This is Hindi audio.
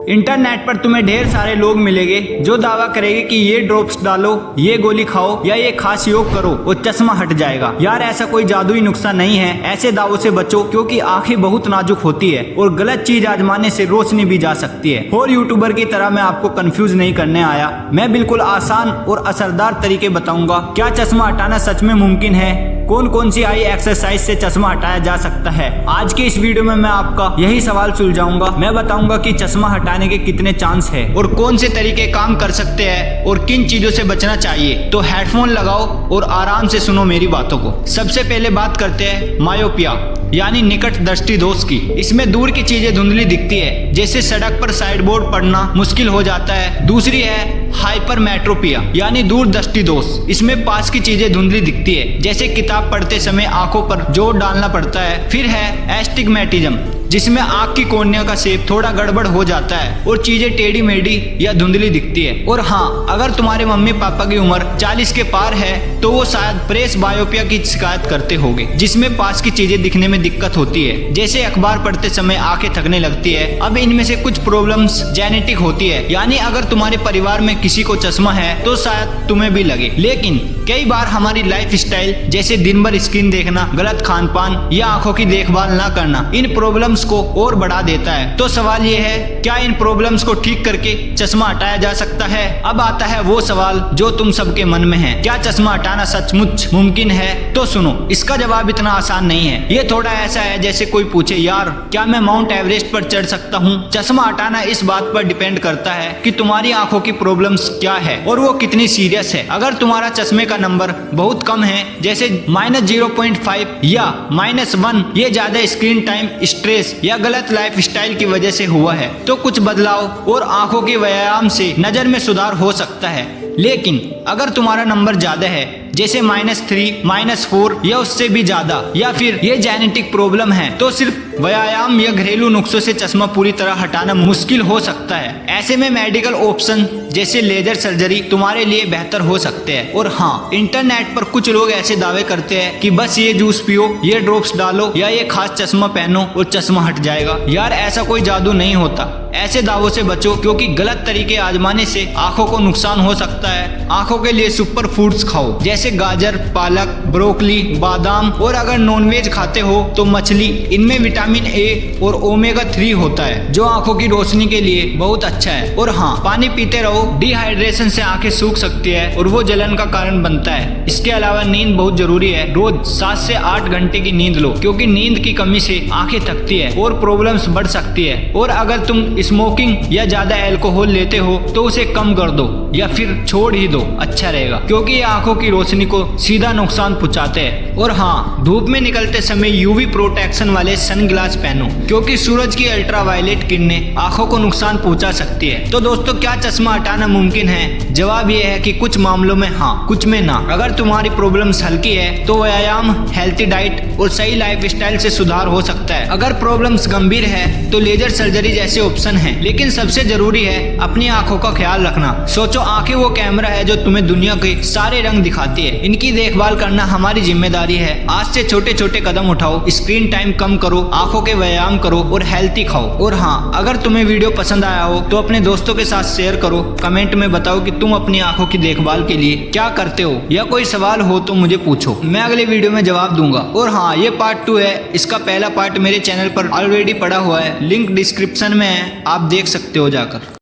इंटरनेट पर तुम्हें ढेर सारे लोग मिलेंगे जो दावा करेंगे कि ये ड्रॉप्स डालो, ये गोली खाओ या ये खास योग करो और चश्मा हट जाएगा। यार ऐसा कोई जादुई नुस्खा नहीं है, ऐसे दावों से बचो क्योंकि आंखें बहुत नाजुक होती है और गलत चीज आजमाने से रोशनी भी जा सकती है। और यूट्यूबर की तरह मैं आपको कंफ्यूज नहीं करने आया, मैं बिल्कुल आसान और असरदार तरीके बताऊंगा। क्या चश्मा हटाना सच में मुमकिन है? कौन कौन सी आई एक्सरसाइज से चश्मा हटाया जा सकता है? आज के इस वीडियो में मैं आपका यही सवाल सुलझाऊंगा। मैं बताऊंगा कि चश्मा हटाने के कितने चांस है और कौन से तरीके काम कर सकते हैं और किन चीजों से बचना चाहिए। तो हेडफोन लगाओ और आराम से सुनो मेरी बातों को। सबसे पहले बात करते हैं मायोपिया यानी निकट दृष्टि दोष की। इसमें दूर की चीजें धुंधली दिखती है, जैसे सड़क पर साइड बोर्ड पढ़ना मुश्किल हो जाता है। दूसरी है हाइपरमेट्रोपिया यानी दूर दृष्टि दोष। इसमें पास की चीजें धुंधली दिखती है, जैसे किताब पढ़ते समय आंखों पर जोर डालना पड़ता है। फिर है एस्टिग्मेटिज्म, जिसमें आंख की कॉर्निया का शेप थोड़ा गड़बड़ हो जाता है और चीजें टेढ़ी मेढ़ी या धुंधली दिखती है। और हाँ, अगर तुम्हारे मम्मी पापा की उम्र 40 के पार है तो वो शायद प्रेस बायोपिया की शिकायत करते होंगे, जिसमें पास की चीजें दिखने में दिक्कत होती है, जैसे अखबार पढ़ते समय आंखें थकने लगती है। अब इनमें से कुछ प्रॉब्लम्स जेनेटिक होती है, यानी अगर तुम्हारे परिवार में किसी को चश्मा है तो शायद तुम्हें भी लगे। लेकिन कई बार हमारी लाइफ स्टाइल, जैसे दिन भर स्क्रीन देखना, गलत खान पान या आंखों की देखभाल न करना, इन प्रॉब्लम्स को और बढ़ा देता है। तो सवाल ये है, क्या इन प्रॉब्लम्स को ठीक करके चश्मा हटाया जा सकता है? अब आता है वो सवाल जो तुम सबके मन में है, क्या चश्मा हटाना सचमुच मुमकिन है? तो सुनो, इसका जवाब इतना आसान नहीं है। ये थोड़ा ऐसा है जैसे कोई पूछे, यार क्या मैं माउंट एवरेस्ट पर चढ़ सकता हूँ? चश्मा हटाना इस बात पर डिपेंड करता है कि तुम्हारी आंखों की प्रॉब्लम्स क्या है और वो कितनी सीरियस है। अगर तुम्हारा चश्मे का नंबर बहुत कम है, जैसे -0.5 या -1, ये ज्यादा स्क्रीन टाइम, स्ट्रेस या गलत लाइफ स्टाइल की वजह से हुआ है, तो कुछ बदलाव और आंखों के व्यायाम से नजर में सुधार हो सकता है। लेकिन अगर तुम्हारा नंबर ज्यादा है, जैसे -3, -4 या उससे भी ज्यादा, या फिर ये जेनेटिक प्रॉब्लम है, तो सिर्फ व्यायाम या घरेलू नुस्खों से चश्मा पूरी तरह हटाना मुश्किल हो सकता है। ऐसे में मेडिकल ऑप्शन जैसे लेजर सर्जरी तुम्हारे लिए बेहतर हो सकते हैं। और हाँ, इंटरनेट पर कुछ लोग ऐसे दावे करते हैं कि बस ये जूस पियो, ये ड्रॉप्स डालो या ये खास चश्मा पहनो और चश्मा हट जाएगा। यार ऐसा कोई जादू नहीं होता, ऐसे दावों से बचो क्योंकि गलत तरीके आजमाने से आंखों को नुकसान हो सकता है। आंखों के लिए सुपर फूड्स खाओ, जैसे गाजर, पालक, ब्रोकली, बादाम, और अगर नॉनवेज खाते हो तो मछली। इनमें विटामिन ए और ओमेगा 3 होता है जो आंखों की रोशनी के लिए बहुत अच्छा है। और हाँ, पानी पीते रहो, डिहाइड्रेशन से आंखें सूख सकती है और वो जलन का कारण बनता है। इसके अलावा नींद बहुत जरूरी है, रोज 7 से 8 घंटे की नींद लो, क्योंकि नींद की कमी से आंखें थकती है और प्रॉब्लम्स बढ़ सकती है। और अगर तुम स्मोकिंग या ज्यादा अल्कोहल लेते हो तो उसे कम कर दो या फिर छोड़ ही दो, अच्छा रहेगा, क्योंकि ये आंखों की रोशनी को सीधा नुकसान पहुंचाते हैं। और हाँ, धूप में निकलते समय यूवी प्रोटेक्शन वाले सनग्लास पहनो, क्योंकि सूरज की अल्ट्रावायलेट किरणें आंखों को नुकसान पहुंचा सकती है। तो दोस्तों, क्या चश्मा हटाना मुमकिन है? जवाब ये है कि कुछ मामलों में हाँ, कुछ में ना। अगर तुम्हारी प्रॉब्लम्स हल्की है तो व्यायाम, हेल्थी डाइट और सही लाइफ स्टाइल से सुधार हो सकता है। अगर प्रॉब्लम्स गंभीर है तो लेजर सर्जरी जैसे ऑप्शन है। लेकिन सबसे जरूरी है अपनी आंखों का ख्याल रखना। सोचो, आंखें वो कैमरा है जो तुम्हें दुनिया के सारे रंग दिखाती है। इनकी देखभाल करना हमारी जिम्मेदारी है। आज से छोटे छोटे कदम उठाओ, स्क्रीन टाइम कम करो, आंखों के व्यायाम करो और हेल्थी खाओ। और हाँ, अगर तुम्हें वीडियो पसंद आया हो तो अपने दोस्तों के साथ शेयर करो। कमेंट में बताओ कि तुम अपनी आंखों की देखभाल के लिए क्या करते हो, या कोई सवाल हो तो मुझे पूछो, मैं अगले वीडियो में जवाब दूंगा। और हाँ, ये पार्ट 2 है, इसका पहला पार्ट मेरे चैनल पर ऑलरेडी पड़ा हुआ है, लिंक डिस्क्रिप्शन में है, आप देख सकते हो जाकर।